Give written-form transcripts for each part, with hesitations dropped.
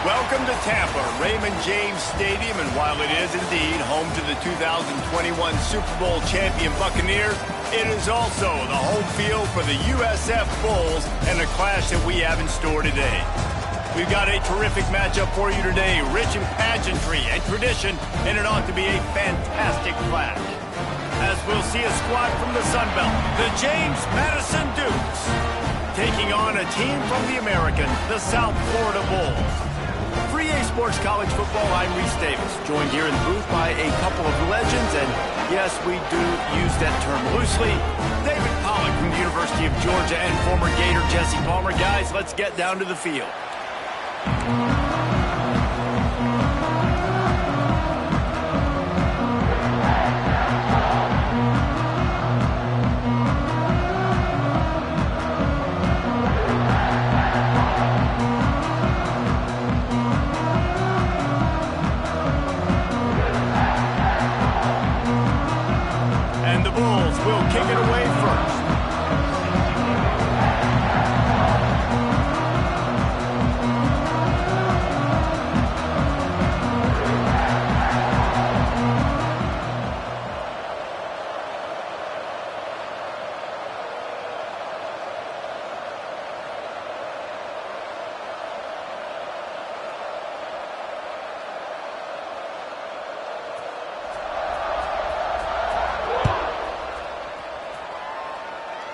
Welcome to Tampa, Raymond James Stadium, and while it is indeed home to the 2021 Super Bowl champion Buccaneers, it is also the home field for the USF Bulls and the clash that we have in store today. We've got a terrific matchup for you today, rich in pageantry and tradition, and it ought to be a fantastic clash. As we'll see a squad from the Sun Belt, the James Madison Dukes, taking on a team from the American, the South Florida Bulls. For EA Sports College Football, I'm Reese Davis, joined here in the booth by a couple of legends, and yes, we do use that term loosely. David Pollack from the University of Georgia and former Gator Jesse Palmer. Guys, let's get down to the field. Will kick it away first.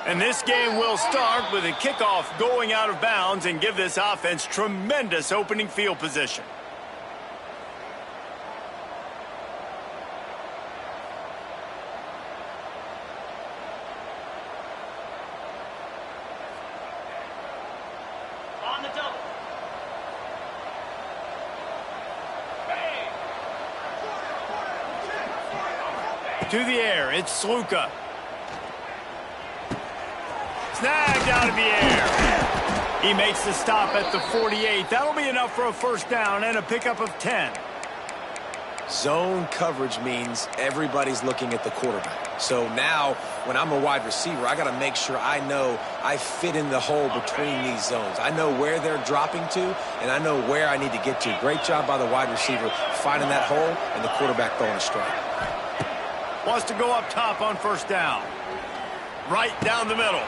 And this game will start with a kickoff going out of bounds and give this offense tremendous opening field position. On the double. To the air, it's Sluka. Snagged out of the air. He makes the stop at the 48. That'll be enough for a first down and a pickup of 10. Zone coverage means everybody's looking at the quarterback. So now, when I'm a wide receiver, I got to make sure I know I fit in the hole between these zones. I know where they're dropping to, and I know where I need to get to. Great job by the wide receiver finding that hole and the quarterback throwing a strike. Wants to go up top on first down. Right down the middle.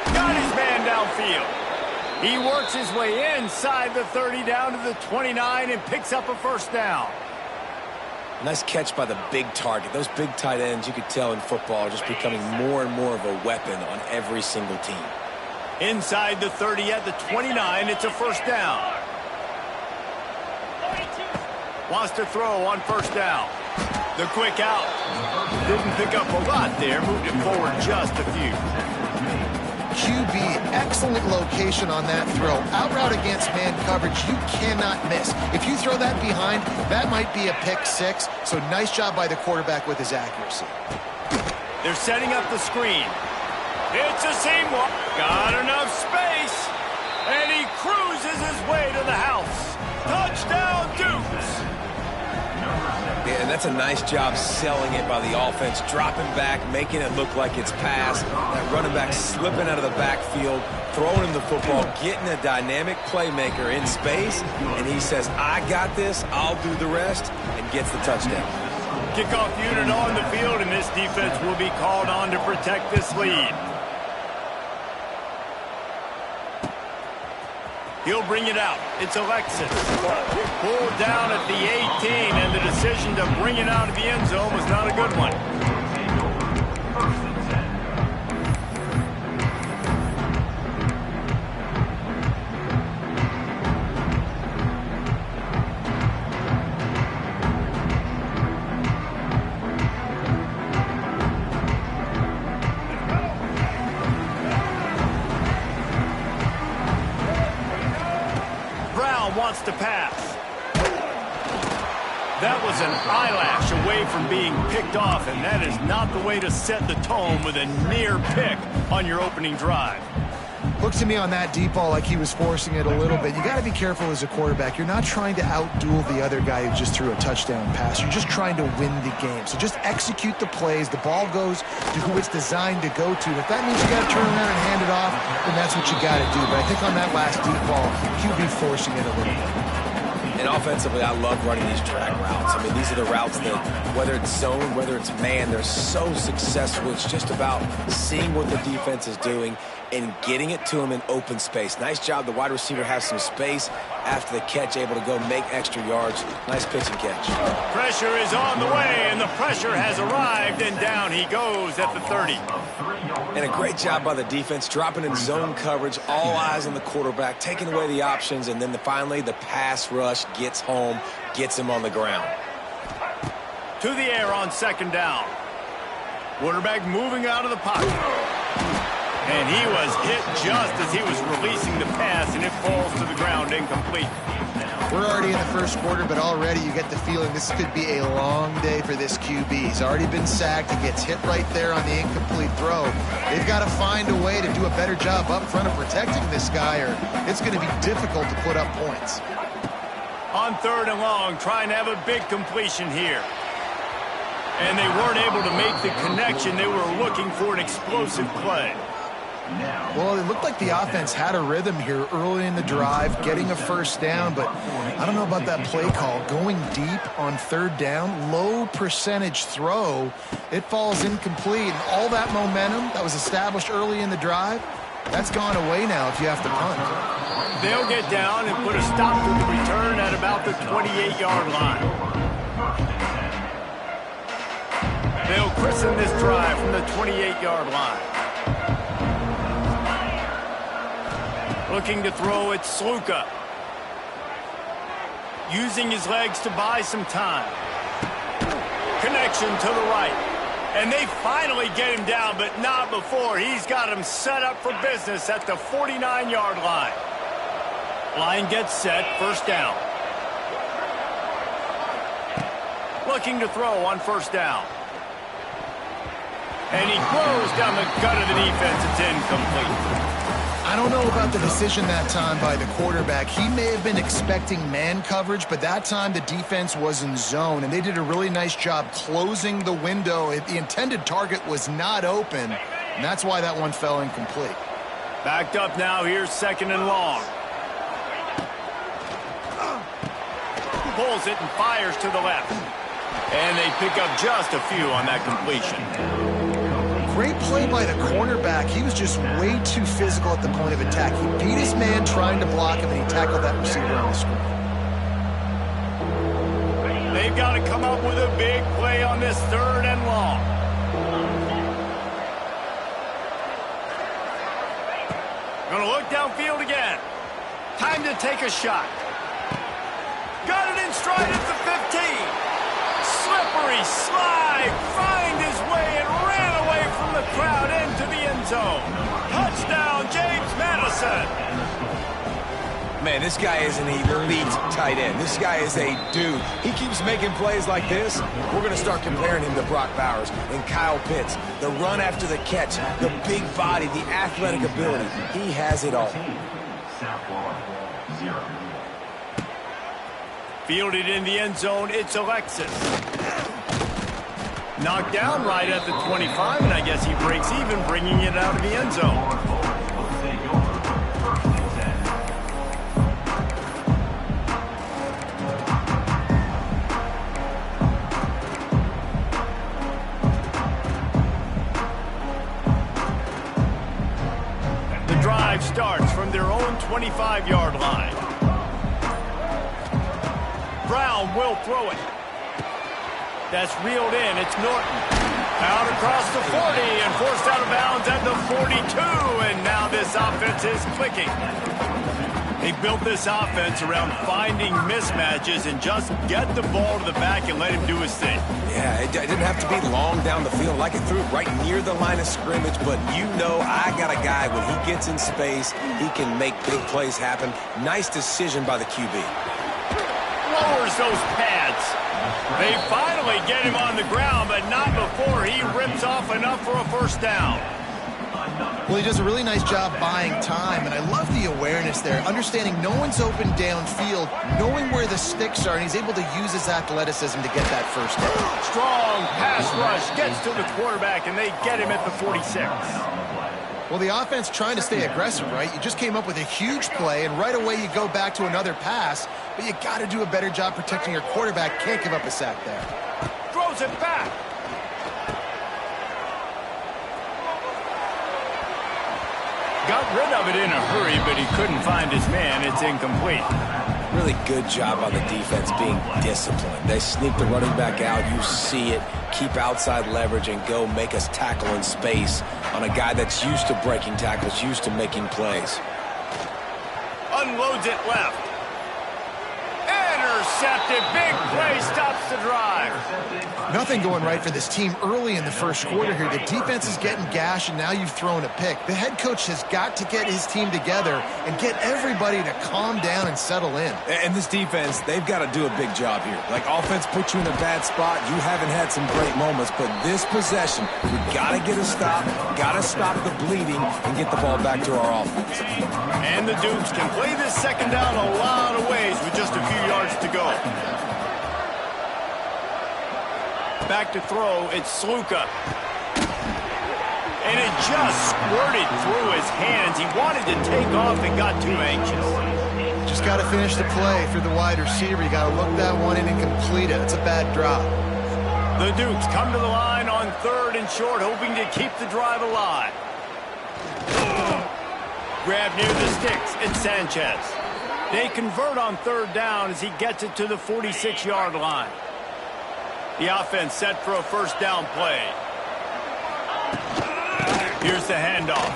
Got his man downfield. He works his way inside the 30 down to the 29 and picks up a first down. Nice catch by the big target. Those big tight ends, you could tell in football, are just becoming more and more of a weapon on every single team. Inside the 30 at the 29, it's a first down. Wants to throw on first down. The quick out. Didn't pick up a lot there. Moved it forward just a few. QB, excellent location on that throw. Out route against man coverage, you cannot miss. If you throw that behind, that might be a pick six. So nice job by the quarterback with his accuracy. They're setting up the screen. It's a seam walk. Got enough space. And he cruises his way to the house. Touchdown, Dukes. Yeah, and that's a nice job selling it by the offense, dropping back, making it look like it's pass. That running back slipping out of the backfield, throwing him the football, getting a dynamic playmaker in space, and he says, I got this, I'll do the rest, and gets the touchdown. Kickoff unit on the field, and this defense will be called on to protect this lead. He'll bring it out. It's Alexis. Pulled down at the 18, and the decision to bring it out of the end zone was not a good one. Wants to pass. That was an eyelash away from being picked off, and that is not the way to set the tone with a near pick on your opening drive. Looks to me on that deep ball like he was forcing it a little bit. You got to be careful as a quarterback. You're not trying to outduel the other guy who just threw a touchdown pass. You're just trying to win the game. So just execute the plays. The ball goes to who it's designed to go to. And if that means you got to turn around and hand it off, then that's what you got to do. But I think on that last deep ball, QB forcing it a little bit. And offensively, I love running these drag routes. I mean, these are the routes that, whether it's zone, whether it's man, they're so successful. It's just about seeing what the defense is doing and getting it to him in open space. Nice job. The wide receiver has some space after the catch, able to go make extra yards. Nice pitch and catch. Pressure is on the way, and the pressure has arrived, and down he goes at the 30. And a great job by the defense, dropping in zone coverage, all eyes on the quarterback, taking away the options, and then finally the pass rush gets home, gets him on the ground. To the air on second down. Quarterback moving out of the pocket. And he was hit just as he was releasing the pass, and it falls to the ground incomplete. We're already in the first quarter, but already you get the feeling this could be a long day for this QB. He's already been sacked. He gets hit right there on the incomplete throw. They've got to find a way to do a better job up front of protecting this guy, or it's going to be difficult to put up points. On third and long, trying to have a big completion here. And they weren't able to make the connection. They were looking for an explosive play. Well, it looked like the offense had a rhythm here early in the drive, getting a first down, but I don't know about that play call. Going deep on third down, low percentage throw, it falls incomplete, and all that momentum that was established early in the drive, that's gone away now if you have to punt. They'll get down and put a stop to the return at about the 28-yard line. They'll christen this drive from the 28-yard line. Looking to throw it, Sluka. Using his legs to buy some time. Connection to the right. And they finally get him down, but not before. He's got him set up for business at the 49-yard line. Line gets set, first down. Looking to throw on first down. And he throws down the gut of the defense. It's incomplete. I don't know about the decision that time by the quarterback. He may have been expecting man coverage, but that time the defense was in zone, and they did a really nice job closing the window. The intended target was not open, and that's why that one fell incomplete. Backed up now, here's second and long. Pulls it and fires to the left. And they pick up just a few on that completion. Great play by the cornerback. He was just way too physical at the point of attack. He beat his man trying to block him, and he tackled that receiver on the screen. They've got to come up with a big play on this 3rd and long. Going to look downfield again. Time to take a shot. Got it in stride at the 15. Slippery slide. Find his way and ran away from the crowd into the end zone. Touchdown, James Madison. Man, this guy is an elite tight end. This guy is a dude. He keeps making plays like this. We're going to start comparing him to Brock Bowers and Kyle Pitts. The run after the catch, the big body, the athletic ability. He has it all. Fielded in the end zone, it's Alexis. Knocked down right at the 25, and I guess he breaks even, bringing it out of the end zone. The drive starts from their own 25-yard line. Brown will throw it. That's reeled in. It's Norton. Out across the 40 and forced out of bounds at the 42. And now this offense is clicking. They built this offense around finding mismatches and just get the ball to the back and let him do his thing. Yeah, it didn't have to be long down the field. I could threw it right near the line of scrimmage, but you know I got a guy, when he gets in space, he can make big plays happen. Nice decision by the QB. Lowers those pads. They finally get him on the ground, but not before he rips off enough for a first down. Well, he does a really nice job buying time, and I love the awareness there, understanding no one's open downfield, knowing where the sticks are, and he's able to use his athleticism to get that first down. Strong pass rush gets to the quarterback, and they get him at the 46. Well, the offense trying to stay aggressive, right? You just came up with a huge play, and right away you go back to another pass, but you got to do a better job protecting your quarterback. Can't give up a sack there. Throws it back. Got rid of it in a hurry, but he couldn't find his man. It's incomplete. Really good job on the defense being disciplined. They sneak the running back out. You see it. Keep outside leverage and go make us tackle in space on a guy that's used to breaking tackles, used to making plays. Unloads it left. Intercepted. Big play stops the drive. Nothing going right for this team early in the first quarter here. The defense is getting gashed, and now you've thrown a pick. The head coach has got to get his team together and get everybody to calm down and settle in. And this defense, they've got to do a big job here. Like, offense puts you in a bad spot. You haven't had some great moments, but this possession, we got to get a stop, got to stop the bleeding, and get the ball back to our offense. And the Dukes can play this second down a lot of ways with just a few yards to go. Back to throw, it's Sluka. And it just squirted through his hands. He wanted to take off and got too anxious. Just got to finish the play for the wide receiver. You got to look that one in and complete it. It's a bad drop. The Dukes come to the line on 3rd and short, hoping to keep the drive alive. Grab near the sticks, it's Sanchez. They convert on 3rd down as he gets it to the 46-yard line. The offense set for a first down play. Here's the handoff.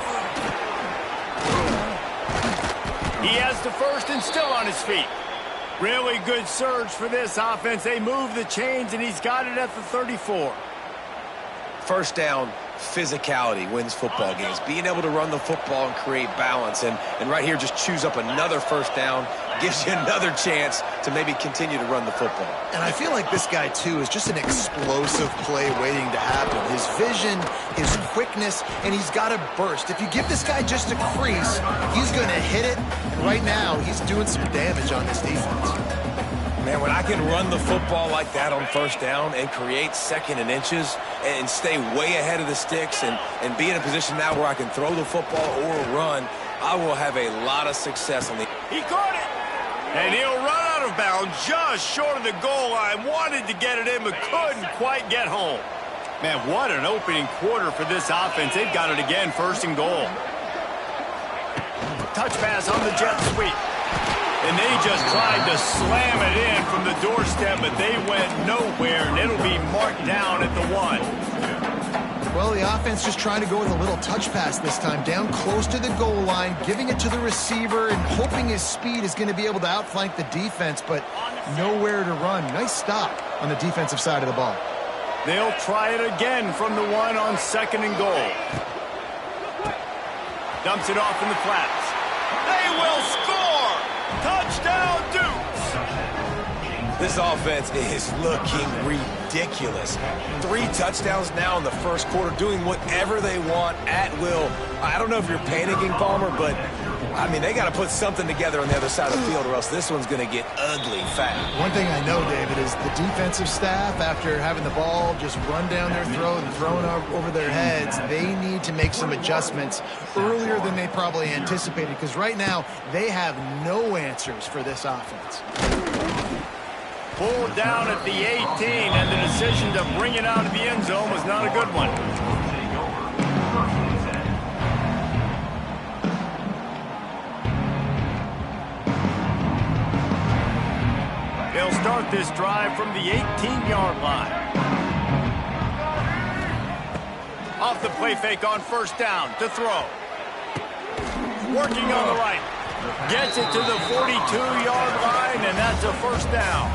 He has the first and still on his feet. Really good surge for this offense. They move the chains, and he's got it at the 34. First down, physicality wins football games. Being able to run the football and create balance. And right here, just choose up another first down. Gives you another chance to maybe continue to run the football. And I feel like this guy, too, is just an explosive play waiting to happen. His vision, his quickness, and he's got a burst. If you give this guy just a crease, he's going to hit it. And right now, he's doing some damage on this defense. Man, when I can run the football like that on first down and create 2nd and inches and stay way ahead of the sticks and be in a position now where I can throw the football or run, I will have a lot of success on the... He caught it! And he'll run out out of bounds just short of the goal line. Wanted to get it in, but couldn't quite get home. Man, what an opening quarter for this offense. They've got it again, first and goal. Touch pass on the jet sweep. And they just tried to slam it in from the doorstep, but they went nowhere, and it'll be marked down at the 1. Well, the offense just trying to go with a little touch pass this time, down close to the goal line, giving it to the receiver and hoping his speed is going to be able to outflank the defense, but nowhere to run. Nice stop on the defensive side of the ball. They'll try it again from the 1 on second and goal. Dumps it off in the flats. They will score! Touchdown, Dukes! This offense is looking ridiculous. 3 touchdowns now in the first quarter, doing whatever they want at will. I don't know if you're panicking, Palmer, but, I mean, they got to put something together on the other side of the field or else this one's going to get ugly fast. One thing I know, David, is the defensive staff, after having the ball just run down their throat and thrown over their heads, they need to make some adjustments earlier than they probably anticipated, because right now they have no answers for this offense. Pulled down at the 18, and the decision to bring it out of the end zone was not a good one. They'll start this drive from the 18-yard line. Off the play fake on first down to throw. Working on the right. Gets it to the 42-yard line, and that's a first down.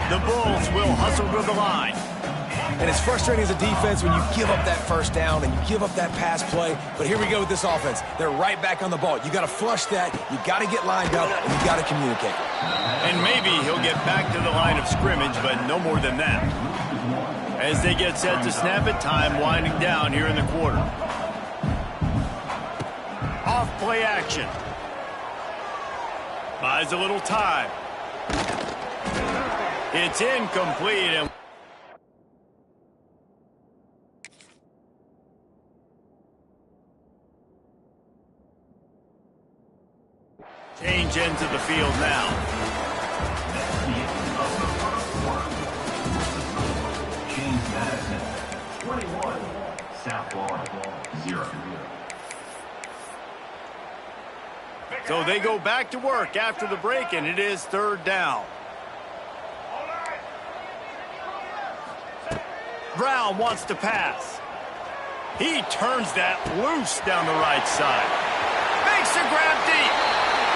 The Bulls will hustle to the line. And it's frustrating as a defense when you give up that first down and you give up that pass play. But here we go with this offense. They're right back on the ball. You got to flush that. You got to get lined up, and you got to communicate. And maybe he'll get back to the line of scrimmage, but no more than that. As they get set to snap it, time winding down here in the quarter. Off play action. Buys a little time. It's incomplete. And change into the field now. James Madison, 21, South Florida, 0. So they go back to work after the break, and it is third down. Brown wants to pass. He turns that loose down the right side. Makes a grab deep.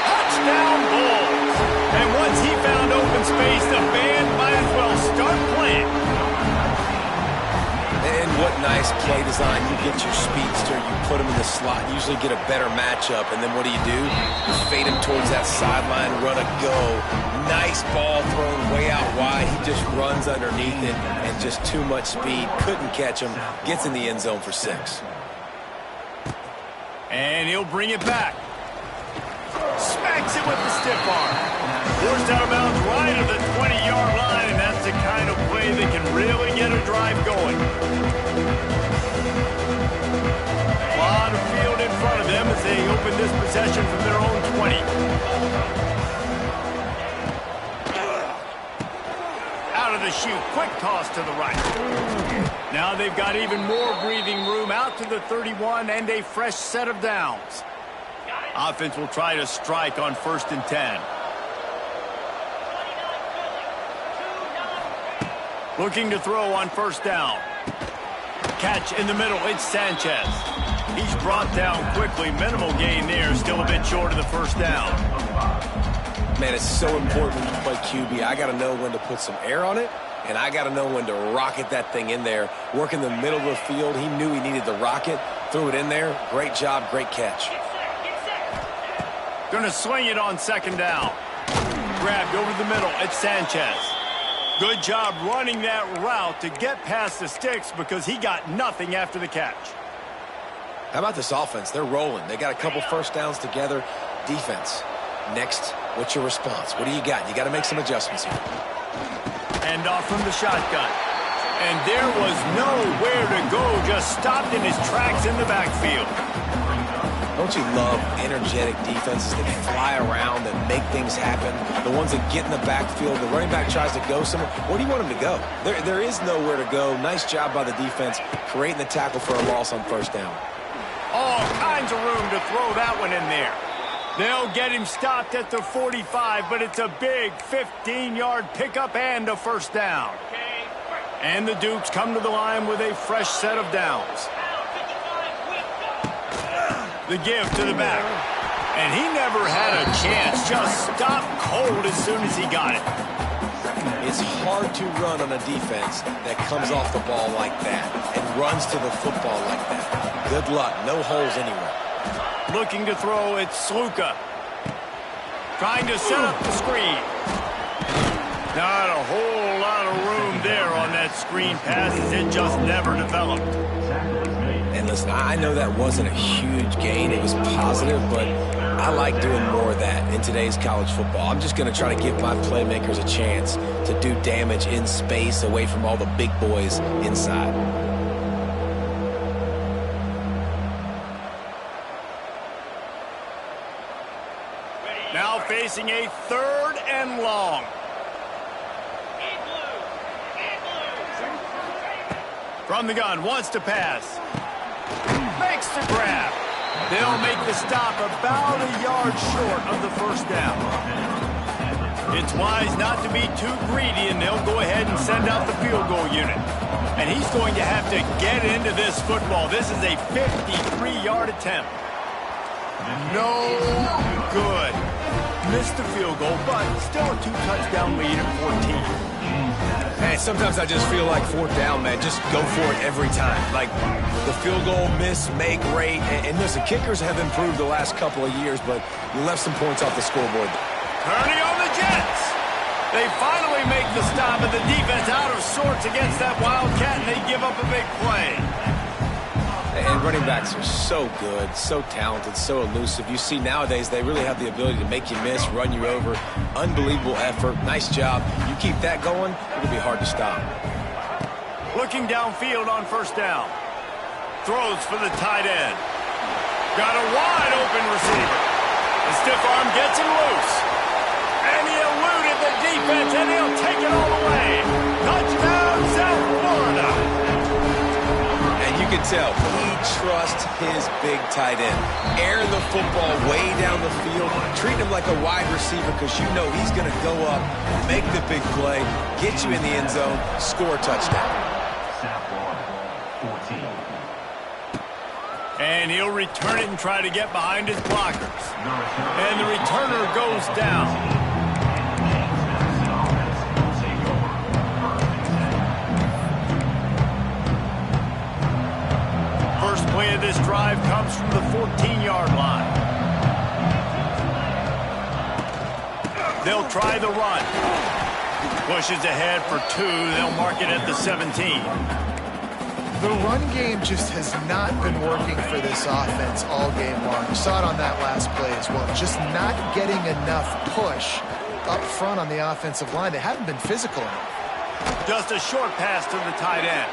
Touchdown, Bulls. And once he found open space, the band might as well start playing. And what nice play design. You get your speedster, you put him in the slot, usually get a better matchup, and then what do? You fade him towards that sideline, run a go. Nice ball thrown way out wide. He just runs underneath it, and just too much speed. Couldn't catch him. Gets in the end zone for 6. And he'll bring it back. Smacks it with the stiff arm. Forced out of bounds right at the 20-yard line, and that's the kind of play that can really get a drive going. A lot of field in front of them as they open this possession from their own 20. Out of the chute, quick toss to the right. Now they've got even more breathing room out to the 31 and a fresh set of downs. Offense will try to strike on 1st and 10. Looking to throw on first down. Catch in the middle, it's Sanchez. He's brought down quickly. Minimal gain there, still a bit short of the first down. Man, it's so important when you play QB. I got to know when to put some air on it, and I got to know when to rocket that thing in there. Work in the middle of the field. He knew he needed the rocket. Threw it in there. Great job, great catch. Going to swing it on second down. Grabbed over the middle. It's Sanchez. Good job running that route to get past the sticks because he got nothing after the catch. How about this offense? They're rolling. They got a couple first downs together. Defense. Next, what's your response? What do you got? You got to make some adjustments here. And off from the shotgun. And there was nowhere to go. Just stopped in his tracks in the backfield. Don't you love energetic defenses that fly around and make things happen? The ones that get in the backfield, the running back tries to go somewhere. Where do you want him to go? There is nowhere to go. Nice job by the defense creating the tackle for a loss on first down. All kinds of room to throw that one in there. They'll get him stopped at the 45, but it's a big 15-yard pickup and a first down. And the Dukes come to the line with a fresh set of downs. The give to the back. And he never had a chance. Just stopped cold as soon as he got it. It's hard to run on a defense that comes off the ball like that and runs to the football like that. Good luck. No holes anywhere. Looking to throw, it's Sluka. Trying to set up the screen. Not a whole lot of room there on that screen pass as it just never developed. And listen, I know that wasn't a huge gain. It was positive, but I like doing more of that in today's college football. I'm just going to try to give my playmakers a chance to do damage in space away from all the big boys inside. Now facing a 3rd and long. From the gun, wants to pass. Makes the grab. They'll make the stop about a yard short of the first down. It's wise not to be too greedy, and they'll go ahead and send out the field goal unit. And he's going to have to get into this football. This is a 53-yard attempt. No good. Missed the field goal, but still a 2-touchdown lead at 14. Hey, sometimes I just feel like 4th down, man. Just go for it every time. Like the field goal, miss, make, rate. And listen, kickers have improved the last couple of years, but you left some points off the scoreboard. Turning on the Jets. They finally make the stop, and the defense out of sorts against that Wildcat, and they give up a big play. And running backs are so good, so talented, so elusive. You see nowadays they really have the ability to make you miss, run you over. Unbelievable effort. Nice job. You keep that going, it'll be hard to stop. Looking downfield on first down. Throws for the tight end. Got a wide open receiver. The stiff arm gets him loose. And he eluded the defense, and he'll take it all the way. Touchdown, South Florida. You can tell he trusts his big tight end. Air the football way down the field. Treat him like a wide receiver because you know he's going to go up, make the big play, get you in the end zone, score a touchdown. And he'll return it and try to get behind his blockers. And the returner goes down. First play of this drive comes from the 14-yard line. They'll try the run. Pushes ahead for 2. They'll mark it at the 17. The run game just has not been working for this offense all game long. You saw it on that last play as well. Just not getting enough push up front on the offensive line. They haven't been physical enough. Just a short pass to the tight end.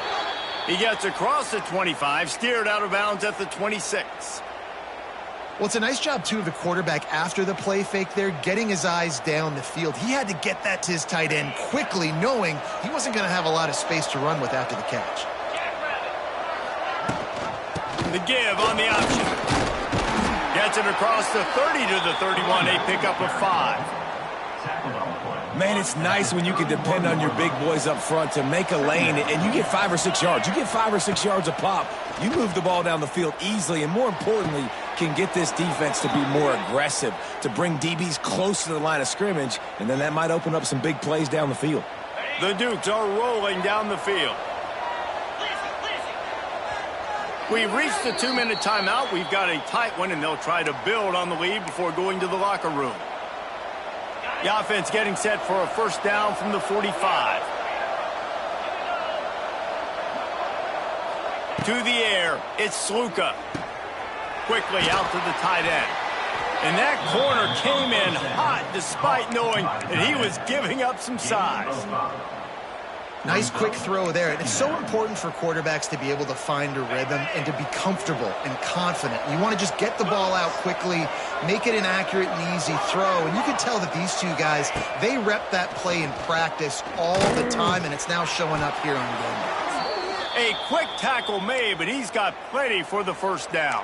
He gets across the 25, steered out of bounds at the 26. Well, it's a nice job, too, of the quarterback after the play fake there, getting his eyes down the field. He had to get that to his tight end quickly, knowing he wasn't going to have a lot of space to run with after the catch. The give on the option. Gets it across the 30 to the 31, a pickup of 5. Man, it's nice when you can depend on your big boys up front to make a lane, and you get 5 or 6 yards. You get 5 or 6 yards a pop. You move the ball down the field easily, and more importantly, can get this defense to be more aggressive, to bring DBs close to the line of scrimmage, and then that might open up some big plays down the field. The Dukes are rolling down the field. We've reached the 2-minute timeout. We've got a tight one, and they'll try to build on the lead before going to the locker room. The offense getting set for a first down from the 45. To the air, it's Sluka. Quickly out to the tight end. And that corner came in hot despite knowing that he was giving up some size. Nice quick throw there. And it's so important for quarterbacks to be able to find a rhythm and to be comfortable and confident. You want to just get the ball out quickly, make it an accurate and easy throw. And you can tell that these two guys, they rep that play in practice all the time, and it's now showing up here on game day. A quick tackle made, but he's got plenty for the first down.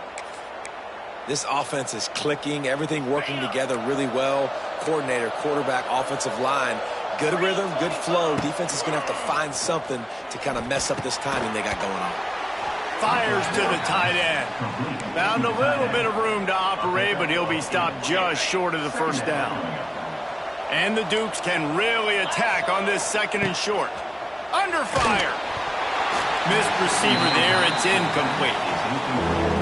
This offense is clicking, everything working together really well. Coordinator, quarterback, offensive line. Good rhythm, good flow. Defense is going to have to find something to kind of mess up this timing they got going on. Fires to the tight end. Found a little bit of room to operate, but he'll be stopped just short of the first down. And the Dukes can really attack on this second and short. Under fire. Missed receiver there. It's incomplete.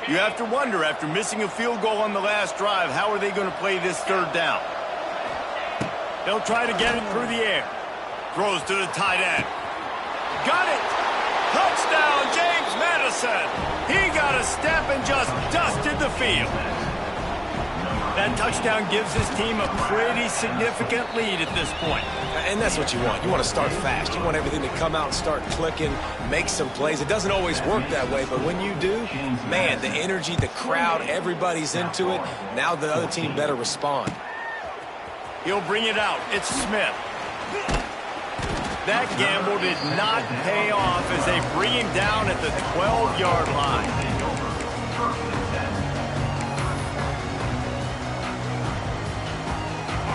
You have to wonder, after missing a field goal on the last drive, how are they going to play this third down? They'll try to get it through the air. Throws to the tight end. Got it! Touchdown, James Madison! He got a step and just dusted the field. That touchdown gives his team a pretty significant lead at this point. And that's what you want. You want to start fast. You want everything to come out and start clicking, make some plays. It doesn't always work that way, but when you do, man, the energy, the crowd, everybody's into it. Now the other team better respond. He'll bring it out. It's Smith. That gamble did not pay off as they bring him down at the 12-yard line.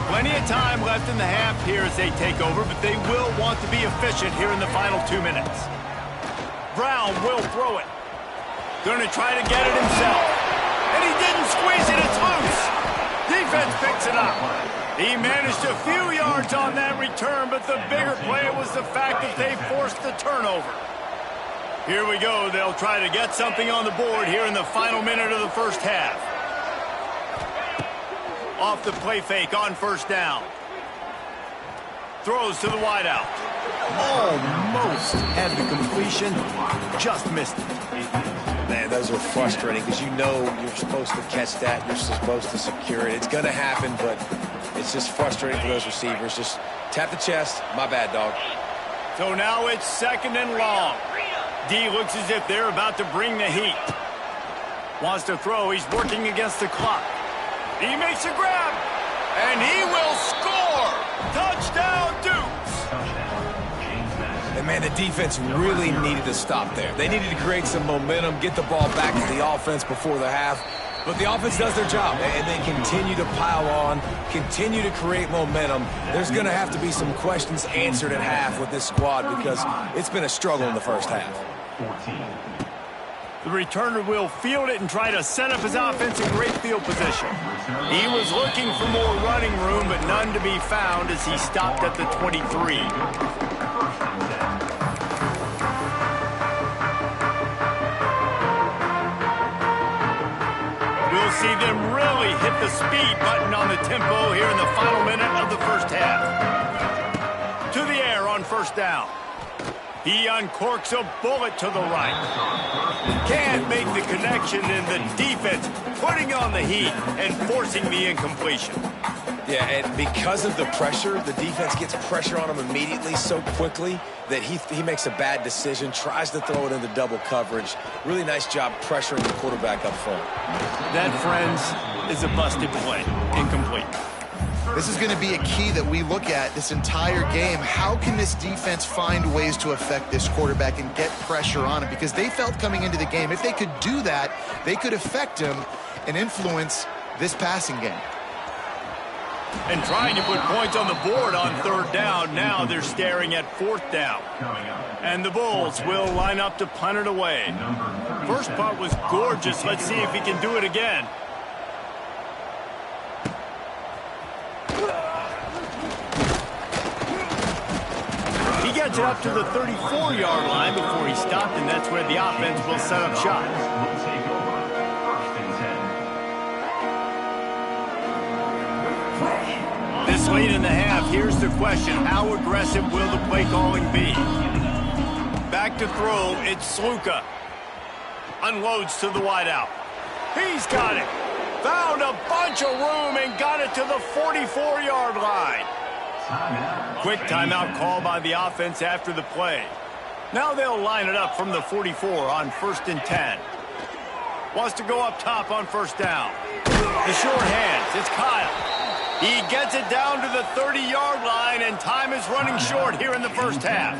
Plenty of time left in the half here as they take over, but they will want to be efficient here in the final 2 minutes. Brown will throw it. Going to try to get it himself. And he didn't squeeze it. It's loose. Defense picks it up. He managed a few yards on that return, but the bigger play was the fact that they forced the turnover. Here we go. They'll try to get something on the board here in the final minute of the first half. Off the play fake on first down. Throws to the wideout. Almost had the completion. Just missed it. Man, those are frustrating because you know you're supposed to catch that. You're supposed to secure it. It's going to happen, but it's just frustrating for those receivers. Just tap the chest. My bad, dog. So now it's second and long. D looks as if they're about to bring the heat. Wants to throw. He's working against the clock. He makes a grab, and he will score! Touchdown, Dukes! And, man, the defense really needed to stop there. They needed to create some momentum, get the ball back to the offense before the half. But the offense does their job, and they continue to pile on, continue to create momentum. There's going to have to be some questions answered at half with this squad because it's been a struggle in the first half. The returner will field it and try to set up his offense in great field position. He was looking for more running room, but none to be found as he stopped at the 23. We'll see them really hit the speed button on the tempo here in the final minute of the first half. To the air on first down. He uncorks a bullet to the right. Can't make the connection, and the defense putting on the heat and forcing the incompletion. Yeah, and because of the pressure, the defense gets pressure on him immediately so quickly that he makes a bad decision, tries to throw it into double coverage. Really nice job pressuring the quarterback up front. That, friends, is a busted play. Incomplete. This is going to be a key that we look at this entire game. How can this defense find ways to affect this quarterback and get pressure on him? Because they felt coming into the game, if they could do that, they could affect him and influence this passing game. And trying to put points on the board on third down. Now they're staring at fourth down. And the Bulls will line up to punt it away. First punt was gorgeous. Let's see if he can do it again. He gets it up to the 34-yard line before he stopped, and that's where the offense will set up shop. This late in the half, here's the question. How aggressive will the play calling be? Back to throw, it's Sluka. Unloads to the wideout. He's got it. Found a bunch of room and got it to the 44-yard line. Quick timeout call by the offense after the play. Now they'll line it up from the 44 on 1st and 10. Wants to go up top on 1st down. The short hands, it's Kyle. He gets it down to the 30-yard line, and time is running short here in the first half.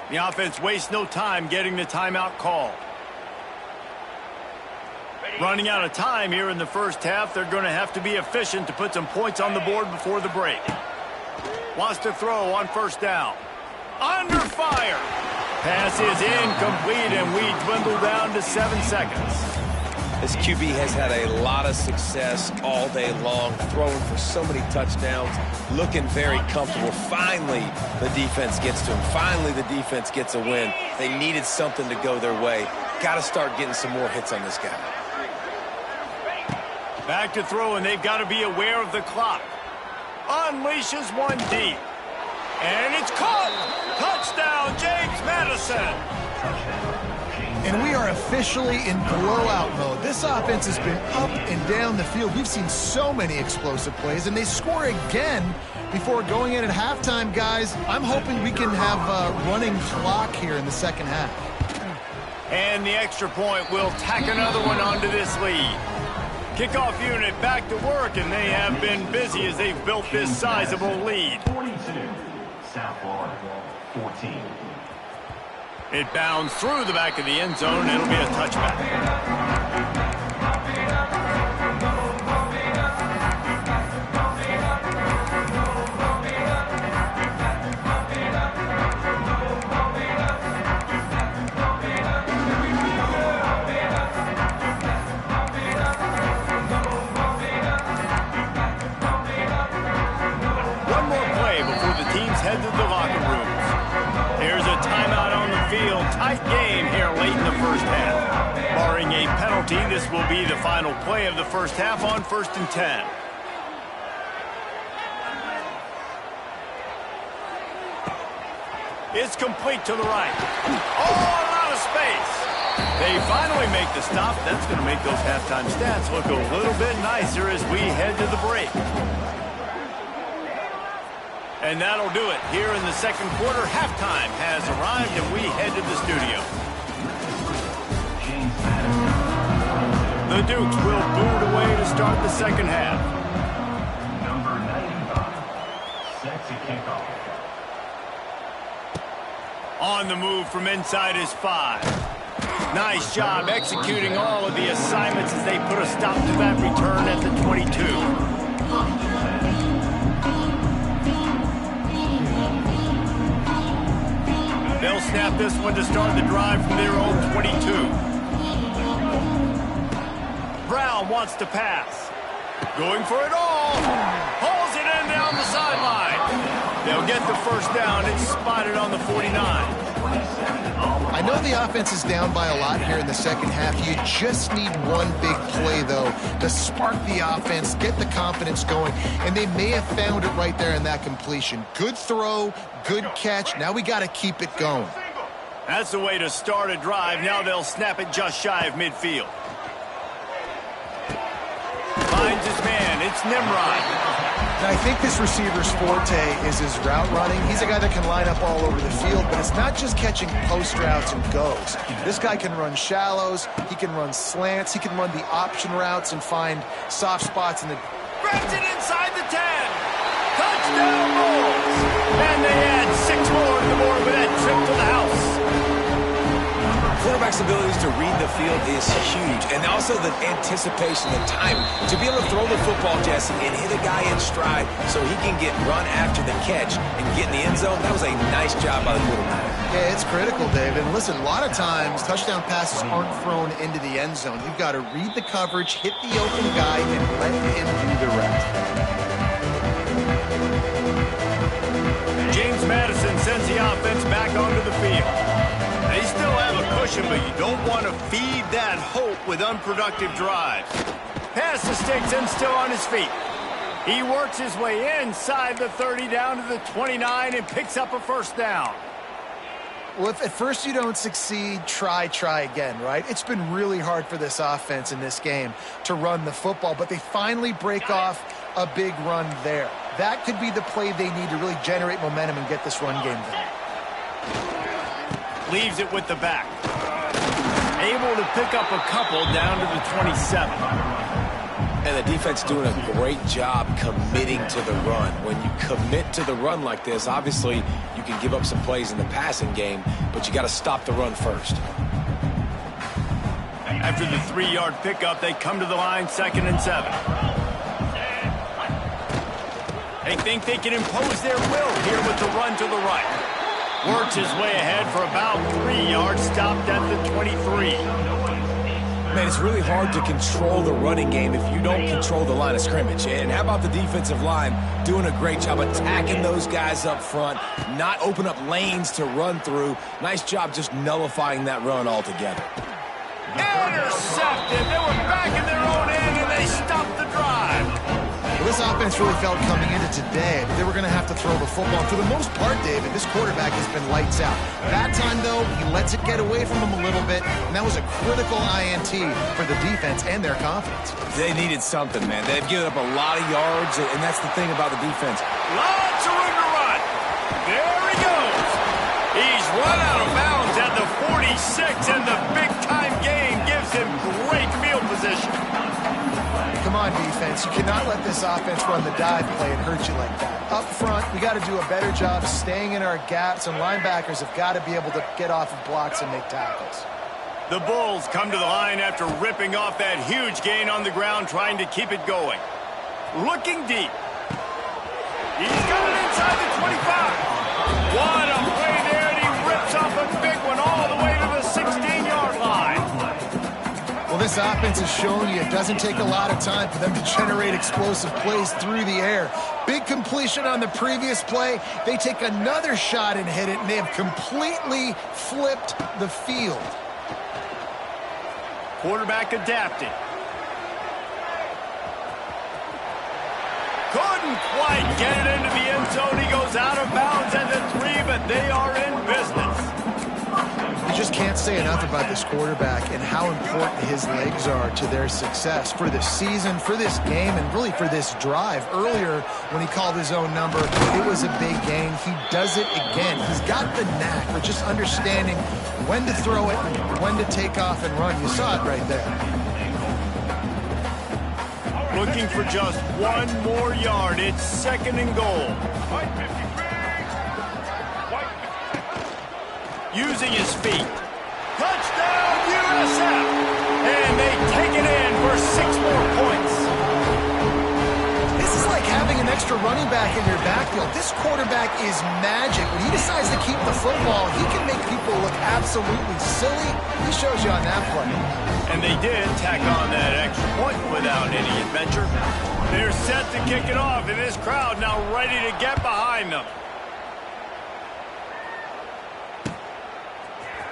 The offense wastes no time getting the timeout call. Running out of time here in the first half, they're going to have to be efficient to put some points on the board before the break. Wants to throw on 1st down. Under fire. Pass is incomplete, and we dwindle down to 7 seconds. This QB has had a lot of success all day long, throwing for so many touchdowns, looking very comfortable. Finally, the defense gets to him. Finally, the defense gets a win. They needed something to go their way. Got to start getting some more hits on this guy. Back to throw, and they've got to be aware of the clock. Unleashes one deep. And it's caught. Touchdown, James Madison. And we are officially in blowout mode. This offense has been up and down the field. We've seen so many explosive plays, and they score again before going in at halftime, guys. I'm hoping we can have a running clock here in the second half. And the extra point will tack another one onto this lead. Kickoff unit back to work, and they have been busy as they've built this sizable lead. 42, South Florida, 14. It bounds through the back of the end zone, and it'll be a touchback. One more play before the teams head to the locker rooms. There's a timeout on the field. Tight game here late in the first half. Barring a penalty, this will be the final play of the first half on 1st and 10. It's complete to the right. Oh, a lot of space. They finally make the stop. That's going to make those halftime stats look a little bit nicer as we head to the break. And that'll do it. Here in the second quarter, halftime has arrived, and we head to the studio. The Dukes will boot away to start the second half. Number 95, set to kick off. On the move from inside is 5. Nice job executing all of the assignments as they put a stop to that return at the 22. They'll snap this one to start the drive from their own 22. Brown wants to pass. Going for it all. Hauls it in down the sideline. They'll get the first down. It's spotted on the 49. I know the offense is down by a lot here in the second half. You just need one big play, though, to spark the offense, get the confidence going, and they may have found it right there in that completion. Good throw, good catch. Now we got to keep it going. That's the way to start a drive. Now they'll snap it just shy of midfield. Finds his man. It's Nimrod. I think this receiver's forte is his route running. He's a guy that can line up all over the field, but it's not just catching post routes and goes. This guy can run shallows, he can run slants, he can run the option routes and find soft spots in the... Grabs it inside the 10. Touchdown Bulls. And they add 6 more to the board with that trip to the house. Quarterback's abilities to read the field is huge, and also the anticipation, the time to be able to throw the football, Jesse, and hit a guy in stride so he can get run after the catch and get in the end zone. That was a nice job by the quarterback. Yeah, it's critical, David. And listen, a lot of times touchdown passes aren't thrown into the end zone. You've got to read the coverage, hit the open guy, and let him do the rest. James Madison sends the offense back onto the field. They still have a cushion, but you don't want to feed that hope with unproductive drives. Pass to Stinson, still on his feet. He works his way inside the 30 down to the 29 and picks up a first down. Well, if at first you don't succeed, try again, right? It's been really hard for this offense in this game to run the football, but they finally break off a big run there. That could be the play they need to really generate momentum and get this run game going. Leaves it with the back. Able to pick up a couple down to the 27. And the defense doing a great job committing to the run. When you commit to the run like this, obviously you can give up some plays in the passing game, but you got to stop the run first. After the 3-yard pickup, they come to the line 2nd and 7. They think they can impose their will here with the run to the right. Works his way ahead for about 3 yards, stopped at the 23. Man, it's really hard to control the running game if you don't control the line of scrimmage. And how about the defensive line doing a great job attacking those guys up front, not open up lanes to run through. Nice job just nullifying that run altogether. Intercepted. They were back in their own end, and they stopped the drive. Well, this offense really felt coming into today they were going to have to throw the football. For the most part, David, this quarterback has been lights out. That time, though, he lets it get away from him a little bit, and that was a critical INT for the defense and their confidence. They needed something, man. They've given up a lot of yards, and that's the thing about the defense. Lots of room to run. There he goes. He's run out of bounds at the 46, and the big-time gain gives him great field position. Come on, defense. You cannot let this offense run the dive play and hurt you like that. Up front, we got to do a better job staying in our gaps, and linebackers have got to be able to get off of blocks and make tackles. The Bulls come to the line after ripping off that huge gain on the ground, trying to keep it going. Looking deep. He's got it inside the 25. What a play there, and he rips off a big one all the way to the 16-yard line. Well, this offense has shown you it doesn't take a lot of time for them to generate explosive plays through the air. Big completion on the previous play. They take another shot and hit it, and they have completely flipped the field. Quarterback adapting. Couldn't quite get it into the end zone. He goes out of bounds at the 3, but they are in business. You just can't say enough about this quarterback and how important his legs are to their success for this season, for this game, and really for this drive. Earlier, when he called his own number, it was a big gain. He does it again. He's got the knack for just understanding when to throw it, when to take off and run. You saw it right there. Looking for just one more yard. It's 2nd and goal. Using his feet. Touchdown, USF! And they take it in for 6 more points. This is like having an extra running back in your backfield. This quarterback is magic. When he decides to keep the football, he can make people look absolutely silly. He shows you on that play. And they did tack on that extra point without any adventure. They're set to kick it off, and this crowd now ready to get behind them.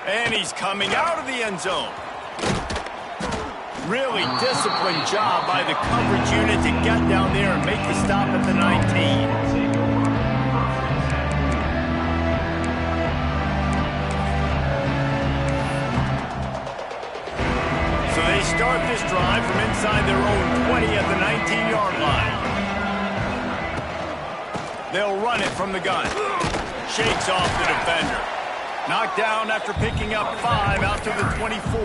And he's coming out of the end zone. Really disciplined job by the coverage unit to get down there and make the stop at the 19. So they start this drive from inside their own 20 at the 19-yard line. They'll run it from the gun. Shakes off the defender. Knocked down after picking up 5 out to the 24.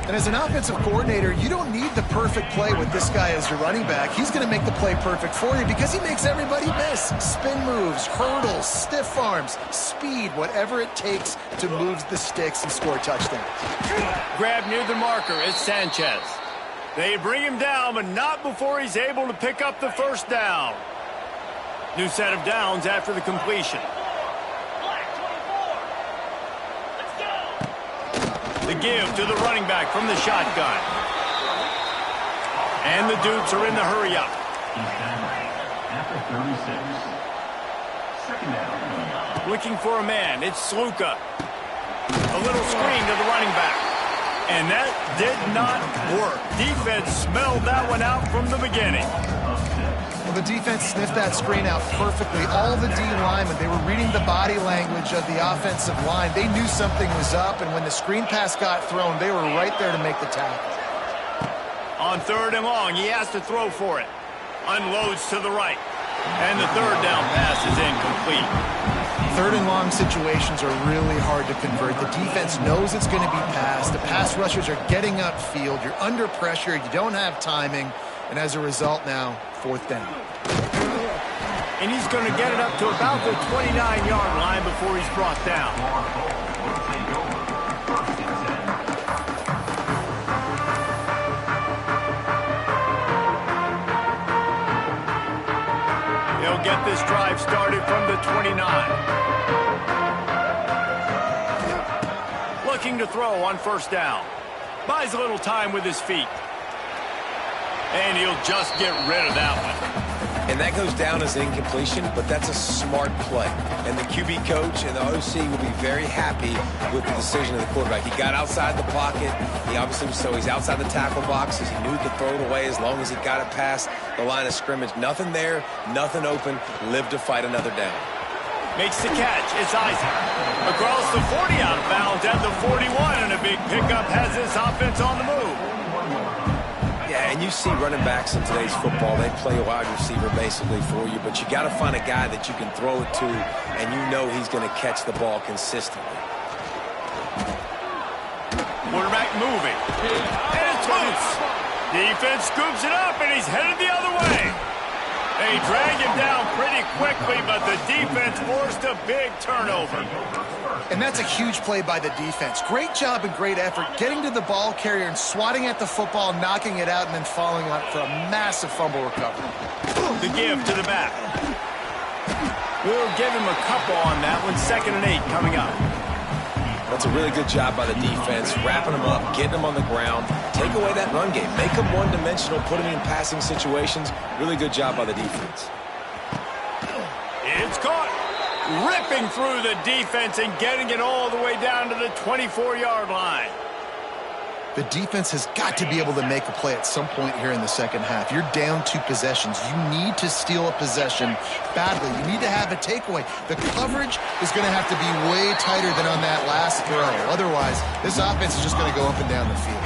And as an offensive coordinator, you don't need the perfect play with this guy as your running back. He's going to make the play perfect for you because he makes everybody miss. Spin moves, hurdles, stiff arms, speed, whatever it takes to move the sticks and score touchdowns. Grab near the marker, it's Sanchez. They bring him down, but not before he's able to pick up the first down. New set of downs after the completion. The give to the running back from the shotgun. And the Dukes are in the hurry-up. After 36. 2nd down. Looking for a man. It's Sluka. A little screen to the running back. And that did not work. Defense smelled that one out from the beginning. Well, the defense sniffed that screen out perfectly. All the D linemen, they were reading the body language of the offensive line. They knew something was up, and when the screen pass got thrown, they were right there to make the tackle. On 3rd and long, he has to throw for it. Unloads to the right. And the 3rd down pass is incomplete. 3rd and long situations are really hard to convert. The defense knows it's going to be passed. The pass rushers are getting upfield. You're under pressure. You don't have timing. And as a result now, 4th down. And he's going to get it up to about the 29-yard line before he's brought down. They'll get this drive started from the 29. Looking to throw on 1st down. Buys a little time with his feet. And he'll just get rid of that one. And that goes down as incompletion, but that's a smart play. And the QB coach and the OC will be very happy with the decision of the quarterback. He got outside the pocket. He obviously was so he's outside the tackle boxes. He knew to throw it away as long as he got it past the line of scrimmage. Nothing there, nothing open. Live to fight another down. Makes the catch. It's Isaac. Across the 40 out of bounds at the 41, and a big pickup has this offense on the move. Yeah, and you see running backs in today's football, they play a wide receiver basically for you, but you got to find a guy that you can throw it to, and you know he's going to catch the ball consistently. Quarterback moving. And it's loose. Defense scoops it up, and he's headed the other way. They drag him down pretty quickly, but the defense forced a big turnover. And that's a huge play by the defense. Great job and great effort getting to the ball carrier and swatting at the football, knocking it out, and then following up for a massive fumble recovery. The give to the back. We'll give him a couple on that one. 2nd and 8 coming up. That's a really good job by the defense, wrapping them up, getting them on the ground. Take away that run game. Make them one-dimensional, put them in passing situations. Really good job by the defense. It's caught. Ripping through the defense and getting it all the way down to the 24-yard line. The defense has got to be able to make a play at some point here in the second half. You're down 2 possessions. You need to steal a possession badly. You need to have a takeaway. The coverage is going to have to be way tighter than on that last throw. Otherwise, this offense is just going to go up and down the field.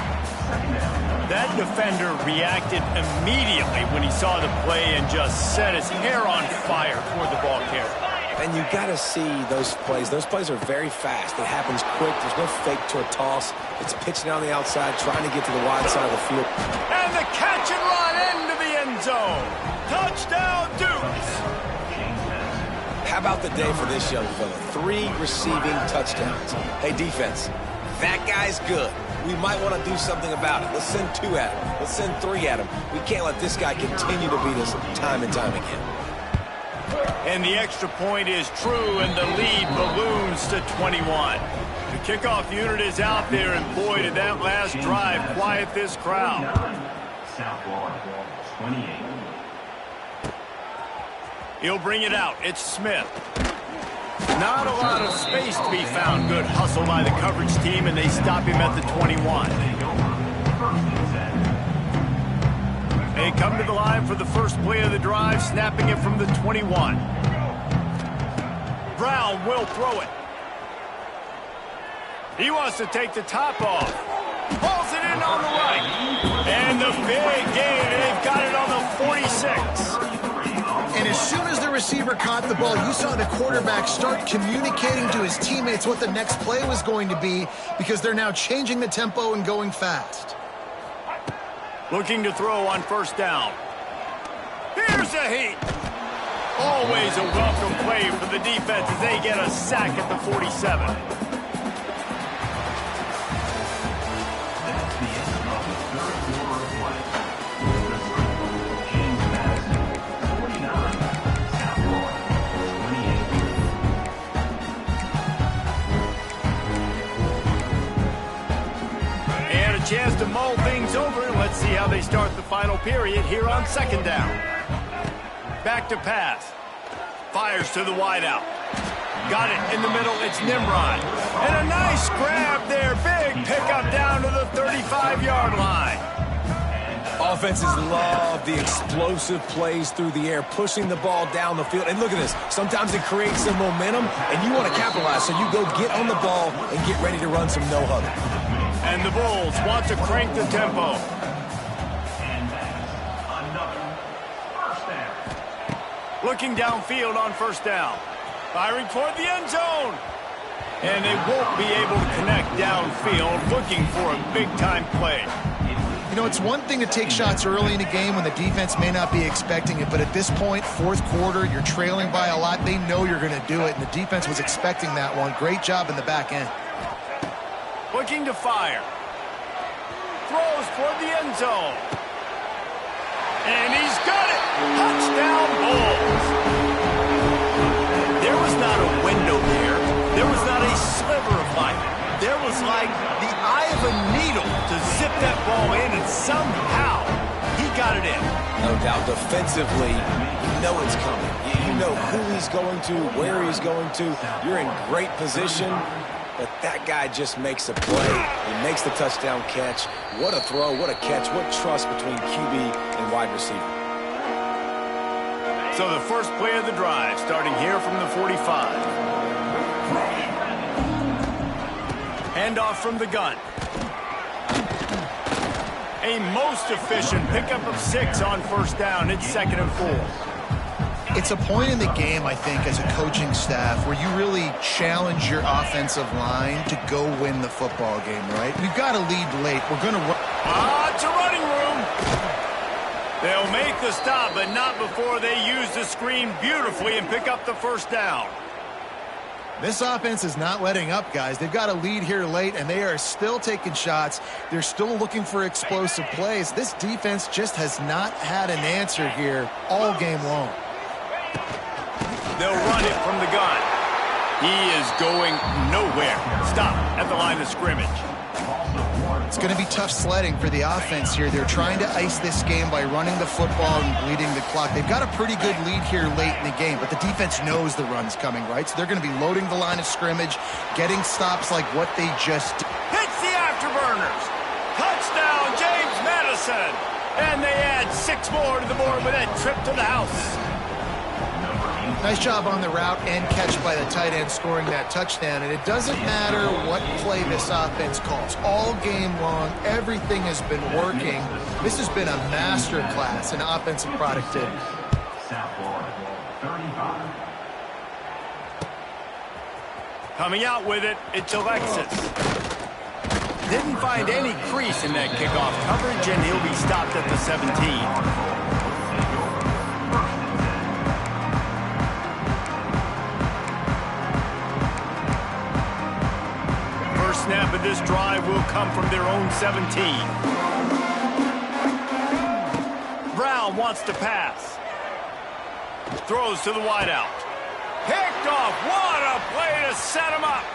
That defender reacted immediately when he saw the play and just set his hair on fire toward the ball carrier. And you got to see those plays. Those plays are very fast. It happens quick. There's no fake to a toss. It's pitching on the outside, trying to get to the wide side of the field. And the catch and run into the end zone. Touchdown, Dukes. How about the day for this young fella? 3 receiving touchdowns. Hey, defense, that guy's good. We might want to do something about it. Let's send 2 at him. Let's send 3 at him. We can't let this guy continue to beat us time and time again. And the extra point is true, and the lead balloons to 21. The kickoff unit is out there, and boy, did that last drive quiet this crowd. South Florida, 28. He'll bring it out. It's Smith. Not a lot of space to be found. Good hustle by the coverage team, and they stop him at the 21. They come to the line for the first play of the drive, snapping it from the 21. Brown will throw it. He wants to take the top off. Pulls it in on the right. And the big gain, and they've got it on the 46. And as soon as the receiver caught the ball, you saw the quarterback start communicating to his teammates what the next play was going to be, because they're now changing the tempo and going fast. Looking to throw on 1st down. Here's a heat. Always a welcome play for the defense as they get a sack at the 47. That's the end of the 3rd quarter of play. James Madison, 49. South Florida, 28. And a chance to mull things over. Let's see how they start the final period here on 2nd down. Back to pass. Fires to the wideout. Got it in the middle. It's Nimrod. And a nice grab there. Big pickup down to the 35-yard line. Offenses love the explosive plays through the air, pushing the ball down the field. And look at this. Sometimes it creates some momentum, and you want to capitalize, so you go get on the ball and get ready to run some no-huddle. And the Bulls want to crank the tempo. And that's another first down. Looking downfield on first down. Firing toward the end zone. And they won't be able to connect downfield, looking for a big-time play. You know, it's one thing to take shots early in a game when the defense may not be expecting it, but at this point, fourth quarter, you're trailing by a lot. They know you're going to do it, and the defense was expecting that one. Great job in the back end. Looking to fire. Throws toward the end zone. And he's got it. Touchdown, Bulls. There was not a window there. There was not a sliver of light. There was like the eye of a needle to zip that ball in, and somehow he got it in. No doubt defensively, you know it's coming. You know who he's going to, where he's going to. You're in great position, but that guy just makes a play. He makes the touchdown catch. What a throw, what a catch, what trust between QB and wide receiver. So the first play of the drive, starting here from the 45. Handoff from the gun. A most efficient pickup of 6 on first down. It's 2nd and 4. It's a point in the game, I think, as a coaching staff where you really challenge your offensive line to go win the football game, right? We've got to lead late. We're going to run. It's a running room. They'll make the stop, but not before they use the screen beautifully and pick up the first down. This offense is not letting up, guys. They've got a lead here late, and they are still taking shots. They're still looking for explosive plays. This defense just has not had an answer here all game long. They'll run it from the gun. He is going nowhere. Stop at the line of scrimmage. It's going to be tough sledding for the offense here. They're trying to ice this game by running the football and bleeding the clock. They've got a pretty good lead here late in the game, but the defense knows the run's coming, right? So they're going to be loading the line of scrimmage, getting stops like what they just did. Hits the afterburners. Touchdown, James Madison. And they add 6 more to the board with that trip to the house. Nice job on the route and catch by the tight end scoring that touchdown. And it doesn't matter what play this offense calls. All game long, everything has been working. This has been a master class in offensive productivity. South Florida, 35. Coming out with it, it's Alexis. Didn't find any crease in that kickoff coverage, and he'll be stopped at the 17. Snap of this drive will come from their own 17. Brown wants to pass. Throws to the wideout. Picked off. What a play to set him up.